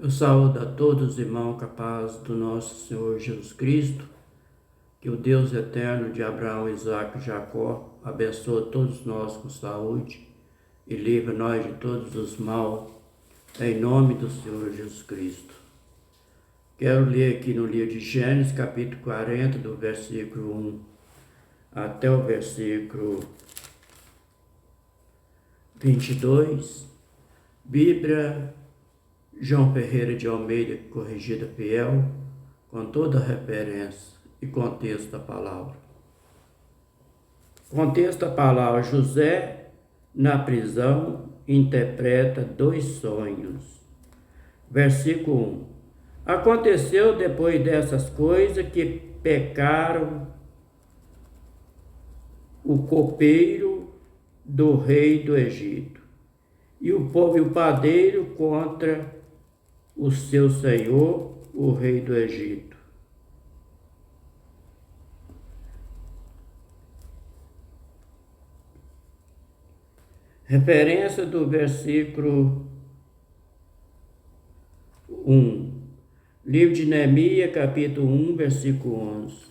Eu saúdo a todos, irmãos, com a paz do nosso Senhor Jesus Cristo, que o Deus eterno de Abraão, Isaque e Jacó abençoe todos nós com saúde e livre nós de todos os mal, em nome do Senhor Jesus Cristo. Quero ler aqui no livro de Gênesis, capítulo 40, do versículo 1 até o versículo 22, Bíblia João Ferreira de Almeida, corrigida fiel, com toda a referência e contexto da palavra. Contexto da palavra: José, na prisão, interpreta dois sonhos. Versículo 1. Aconteceu depois dessas coisas que pecaram o copeiro do rei do Egito e o povo e o padeiro contra o seu senhor, o rei do Egito. Referência do versículo 1. Livro de Neemias, capítulo 1, versículo 11.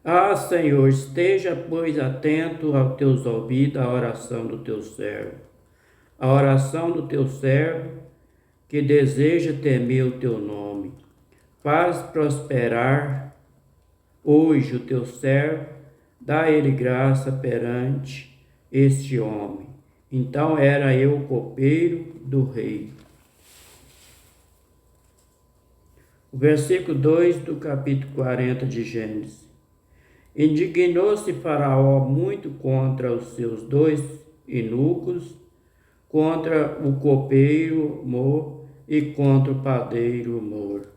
Ah, Senhor, esteja, pois, atento aos teus ouvidos, à oração do teu servo. A oração do teu servo, que deseja temer o teu nome. Faz prosperar hoje o teu servo, dá a ele graça perante este homem. Então era eu o copeiro do rei. O versículo 2 do capítulo 40 de Gênesis. Indignou-se Faraó muito contra os seus dois eunucos, contra o copeiro Mor e contra o padeiro Mor.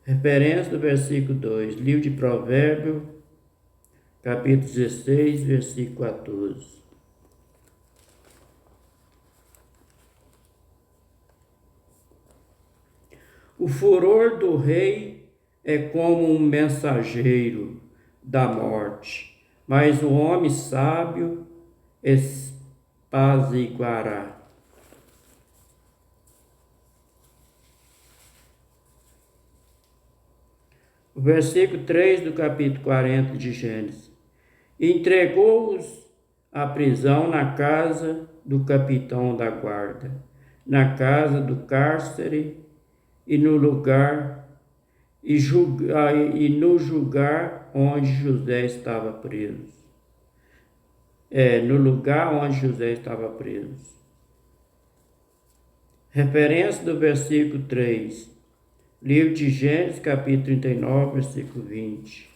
Referência do versículo 2, livro de Provérbios, capítulo 16, versículo 14. O furor do rei é como um mensageiro da morte, mas o homem sábio apaziguará. O versículo 3 do capítulo 40 de Gênesis. Entregou-os à prisão na casa do capitão da guarda, na casa do cárcere e no lugar no lugar onde José estava preso. No lugar onde José estava preso. Referência do versículo 3. Livro de Gênesis, capítulo 39, versículo 20.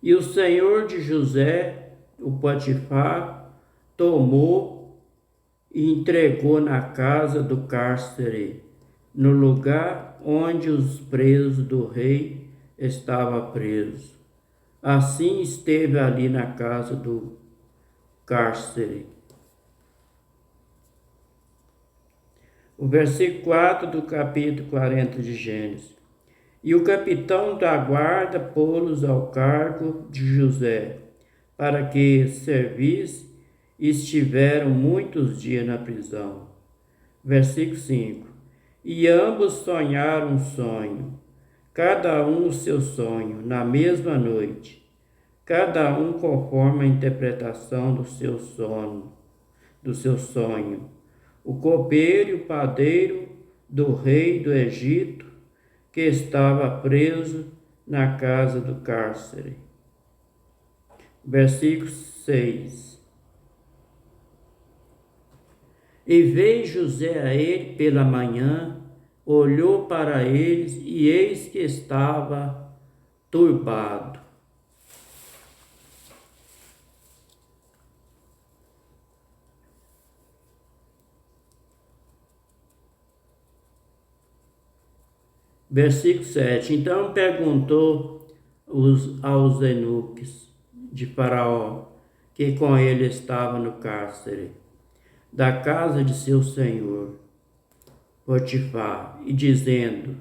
E o senhor de José, o Potifar, tomou e entregou na casa do cárcere, no lugar onde os presos do rei estavam presos. Assim esteve ali na casa do cárcere. O versículo 4 do capítulo 40 de Gênesis. E o capitão da guarda pô-los ao cargo de José, para que servisse, e estiveram muitos dias na prisão. Versículo 5. E ambos sonharam um sonho, cada um o seu sonho, na mesma noite, cada um conforme a interpretação do seu sonho. O copeiro e o padeiro do rei do Egito, que estava preso na casa do cárcere. Versículo 6. E veio José a ele pela manhã, olhou para eles e eis que estava turbado. Versículo 7. Então perguntou aos eunucos de Faraó: que com ele estava no cárcere da casa de seu senhor, Potifar, e dizendo: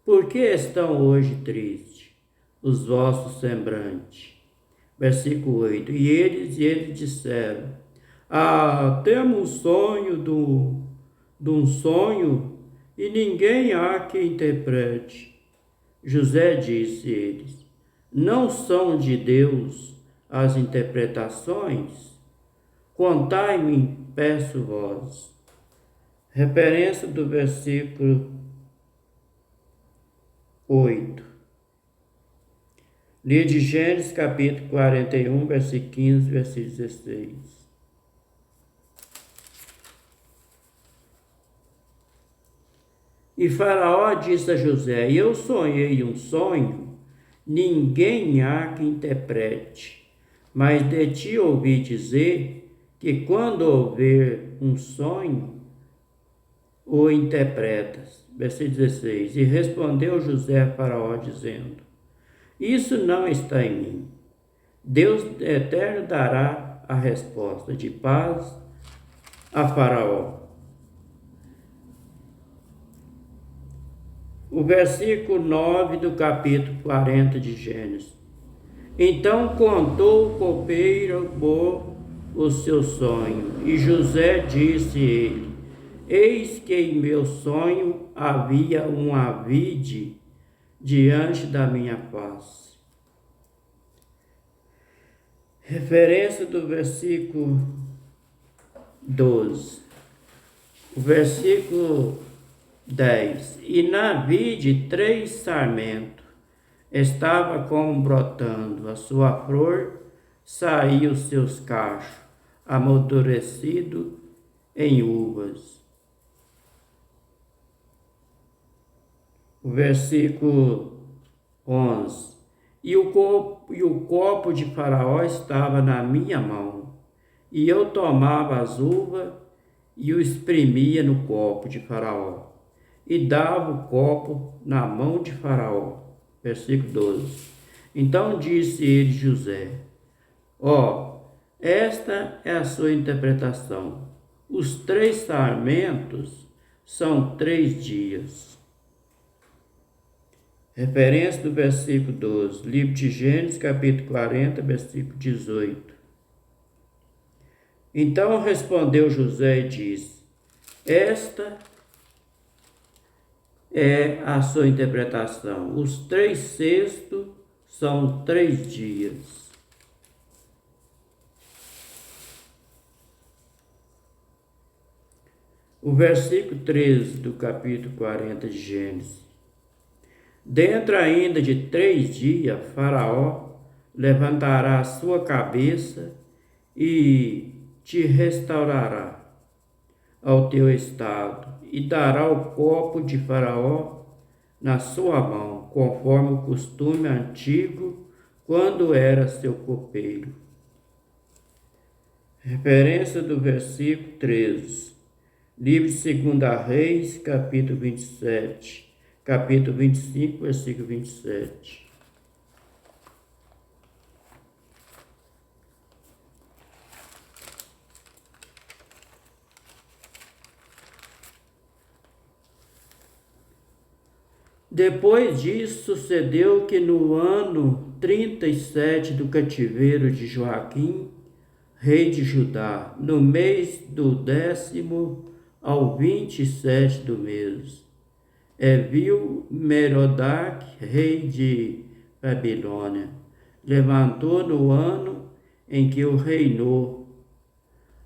por que estão hoje tristes os vossos sembrantes? Versículo 8. E eles disseram: temos um sonho de um sonho, e ninguém há que interprete. José disse a eles: não são de Deus as interpretações? Contai-me, peço vós. Referência do versículo 8. Livro de Gênesis, capítulo 41, versículo 15, versículo 16. E Faraó disse a José: eu sonhei um sonho, ninguém há que interprete, mas de ti ouvi dizer que quando houver um sonho, o interpretas. Versículo 16. E respondeu José a Faraó, dizendo: isso não está em mim. Deus eterno dará a resposta de paz a Faraó. O versículo 9 do capítulo 40 de Gênesis. Então contou o copeiro o seu sonho, e José disse a ele: eis que em meu sonho havia uma vide diante da minha face. Referência do versículo 12. O versículo 10. E na vide 3 sarmentos, estava como brotando, a sua flor saía os seus cachos, amadurecido em uvas. O versículo 11. E o copo de Faraó estava na minha mão, e eu tomava as uvas e o exprimia no copo de Faraó, e dava o copo na mão de Faraó. Versículo 12. Então disse ele José: esta é a sua interpretação. Os 3 sarmentos são 3 dias. Referência do versículo 12, livro de Gênesis, capítulo 40, versículo 18. Então respondeu José e disse: esta é a sua interpretação. Os 3 cestos são 3 dias. O versículo 13 do capítulo 40 de Gênesis. Dentro ainda de 3 dias, Faraó levantará a sua cabeça e te restaurará ao teu estado, e dará o copo de Faraó na sua mão, conforme o costume antigo, quando era seu copeiro. Referência do versículo 13. Livro de 2 Reis, capítulo 27. Capítulo 25, versículo 27. Depois disso, sucedeu que no ano 37 do cativeiro de Joaquim, rei de Judá, no mês do 10º ao 27 do mês, viu Merodach, rei de Babilônia, levantou no ano em que o reinou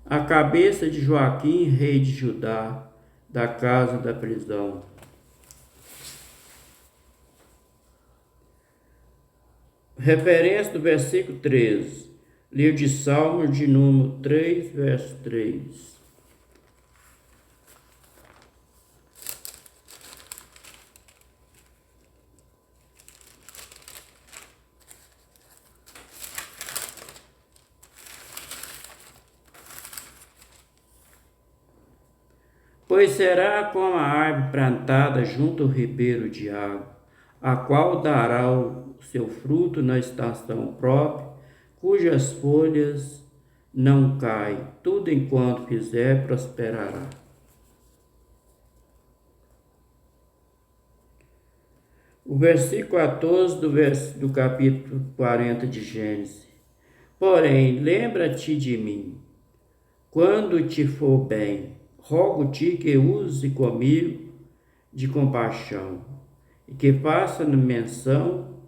a cabeça de Joaquim, rei de Judá, da casa da prisão. Referência do versículo 13, livro de Salmos, de número 3, verso 3. Pois será como a árvore plantada junto ao ribeiro de água, a qual dará o seu fruto na estação própria, cujas folhas não caem, tudo enquanto fizer prosperará. O versículo 14 do capítulo 40 de Gênesis. Porém, lembra-te de mim, quando te for bem, rogo-te que use comigo de compaixão, e que faça menção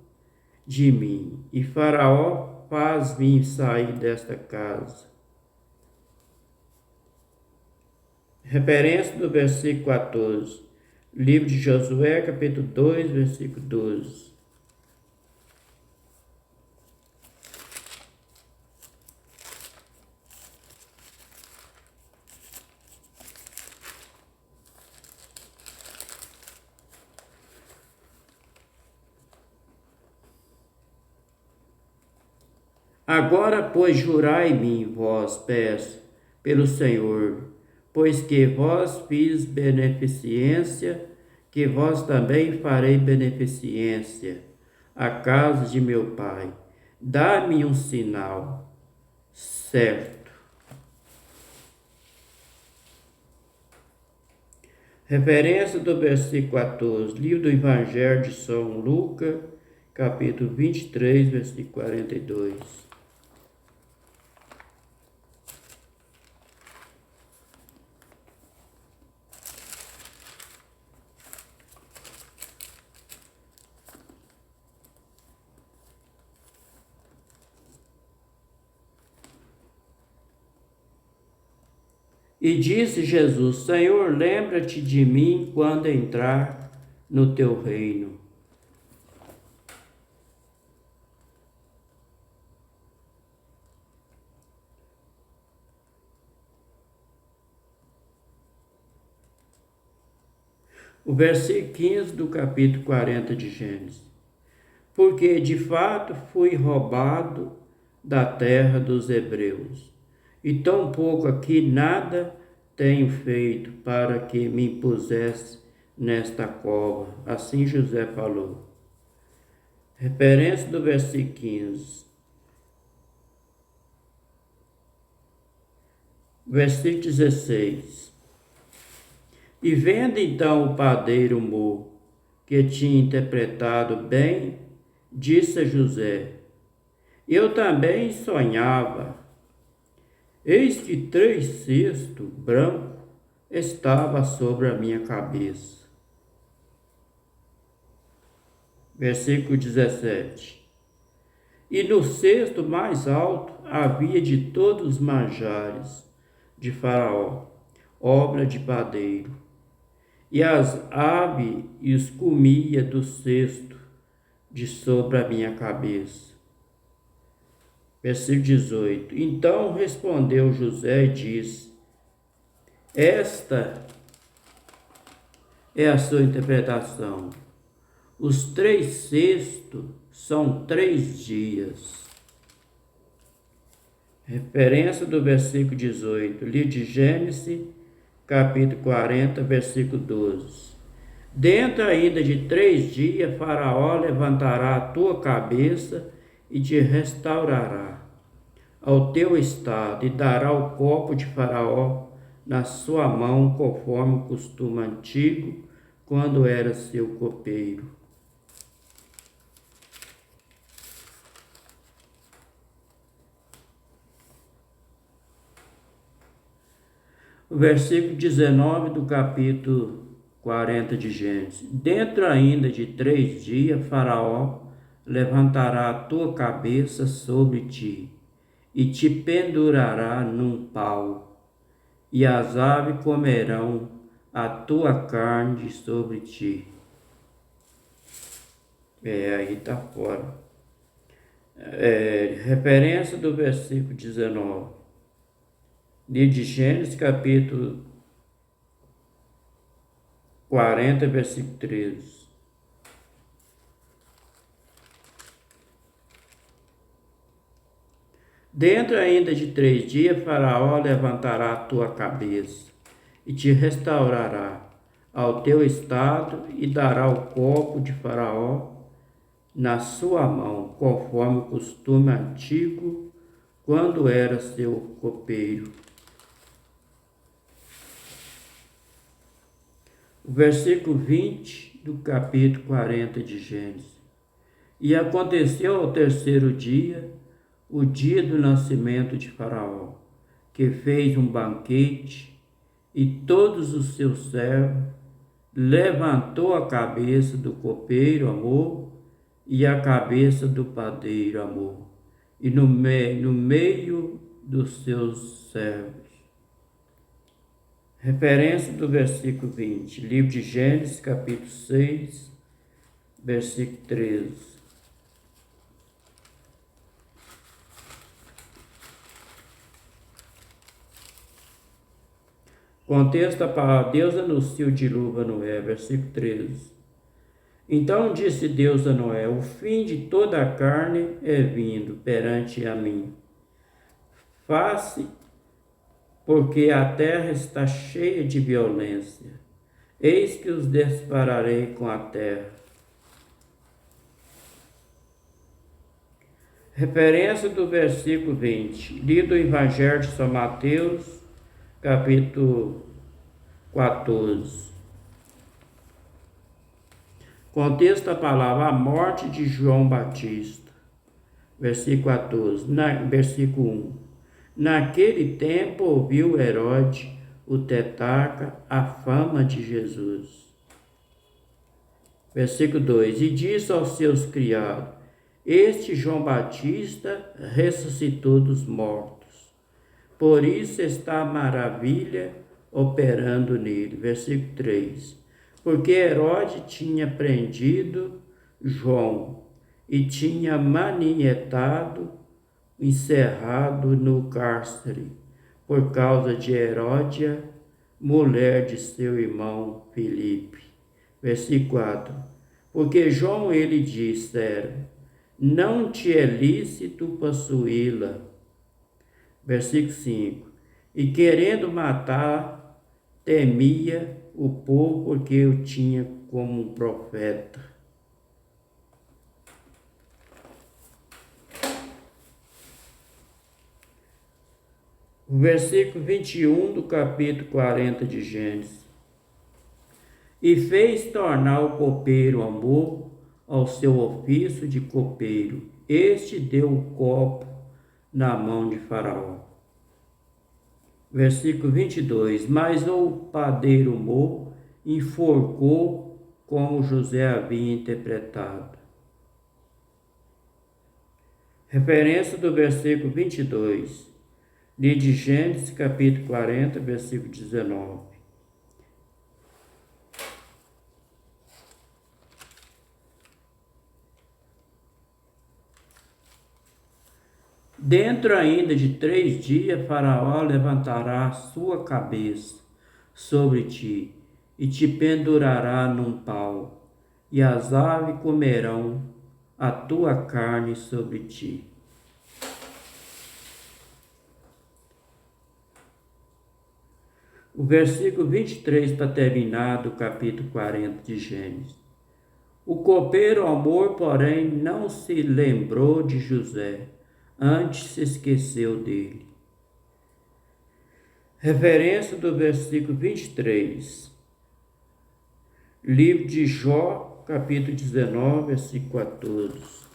de mim. E Faraó faz-me sair desta casa. Referência do versículo 14. Livro de Josué, capítulo 2, versículo 12. Agora, pois, jurai-me, vós, peço, pelo Senhor, pois que vós fiz beneficência, que vós também farei beneficência à casa de meu pai. Dá-me um sinal certo. Referência do versículo 14, livro do Evangelho de São Lucas, capítulo 23, versículo 42. E disse Jesus: Senhor, lembra-te de mim quando entrar no teu reino. O versículo 15 do capítulo 40 de Gênesis. Porque de fato fui roubado da terra dos hebreus, e tão pouco aqui nada tenho feito para que me pusesse nesta cova. Assim José falou. Referência do versículo 15. Versículo 16. E vendo então o padeiro que tinha interpretado bem, disse a José: Eu também sonhava. Eis que 3 cestos brancos estavam sobre a minha cabeça. Versículo 17. E no cesto mais alto havia de todos os manjares de Faraó, obra de padeiro. E as aves os comia do cesto de sobre a minha cabeça. Versículo 18. Então respondeu José e disse: Esta é a sua interpretação. Os 3 cestos são 3 dias. Referência do versículo 18. Livro de Gênesis, capítulo 40, versículo 12. Dentro ainda de 3 dias, Faraó levantará a tua cabeça e te restaurará ao teu estado, e dará o copo de Faraó na sua mão, conforme o costume antigo, quando era seu copeiro. O versículo 19 do capítulo 40 de Gênesis. Dentro ainda de 3 dias, Faraó levantará a tua cabeça sobre ti, e te pendurará num pau, e as aves comerão a tua carne sobre ti. Aí tá fora. Referência do versículo 19. Livro de Gênesis, capítulo 40, versículo 13. Dentro ainda de 3 dias, Faraó levantará a tua cabeça e te restaurará ao teu estado, e dará o copo de Faraó na sua mão, conforme o costume antigo, quando era seu copeiro. O versículo 20 do capítulo 40 de Gênesis. E aconteceu ao terceiro dia, o dia do nascimento de Faraó, que fez um banquete, e todos os seus servos, levantou a cabeça do copeiro amor e a cabeça do padeiro amor, e no meio dos seus servos. Referência do versículo 20, livro de Gênesis, capítulo 6, versículo 13. Contexto da palavra: Deus anuncia o dilúvio a Noé, versículo 13. Então disse Deus a Noé: o fim de toda a carne é vindo perante a mim. Faça, porque a terra está cheia de violência. Eis que os dispararei com a terra. Referência do versículo 20, lido o Evangelho de São Mateus, capítulo 14. Contexto da palavra: a morte de João Batista. Versículo 14, versículo 1. Naquele tempo ouviu Herodes, o tetrarca, a fama de Jesus. Versículo 2. E disse aos seus criados: este João Batista ressuscitou dos mortos. Por isso está a maravilha operando nele. Versículo 3. Porque Herodes tinha prendido João e tinha manietado, encerrado no cárcere, por causa de Heródia, mulher de seu irmão Filipe. Versículo 4. Porque João ele dissera: não te é lícito possuí-la. Versículo 5. E querendo matar, temia o povo, porque o tinha como um profeta. O versículo 21 do capítulo 40 de Gênesis. E fez tornar o copeiro amor ao seu ofício de copeiro. Este deu o copo na mão de Faraó. Versículo 22. Mas o padeiro Mô enforcou como José havia interpretado. Referência do versículo 22. Livro de Gênesis, capítulo 40, versículo 19. Dentro ainda de 3 dias, Faraó levantará a sua cabeça sobre ti e te pendurará num pau, e as aves comerão a tua carne sobre ti. O versículo 23 para terminar do capítulo 40 de Gênesis. O copeiro amor, porém, não se lembrou de José, antes se esqueceu dele. Referência do versículo 23. Livro de Jó, capítulo 19, versículo 14.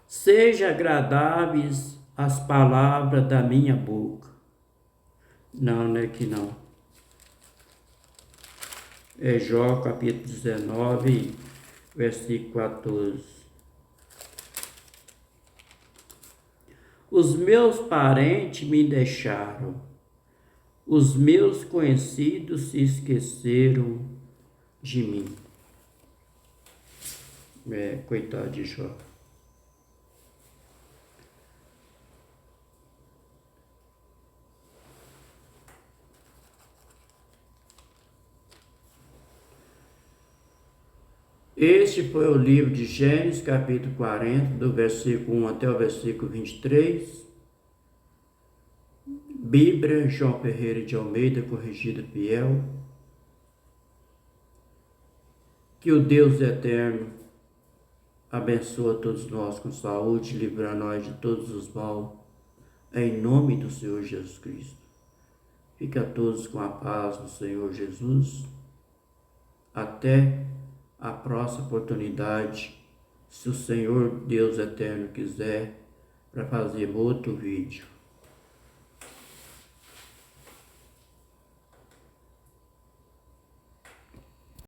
Seja agradáveis as palavras da minha boca. Não é que não. É Jó, capítulo 19, versículo 14. Os meus parentes me deixaram, os meus conhecidos se esqueceram de mim. Coitado de Jó. Este foi o livro de Gênesis, capítulo 40, do versículo 1 até o versículo 23. Bíblia, João Ferreira de Almeida, corrigida fiel. Que o Deus eterno abençoe a todos nós com saúde, livrar nós de todos os mal, em nome do Senhor Jesus Cristo. Fique a todos com a paz do Senhor Jesus. Até a próxima oportunidade, se o Senhor Deus eterno quiser, para fazer outro vídeo.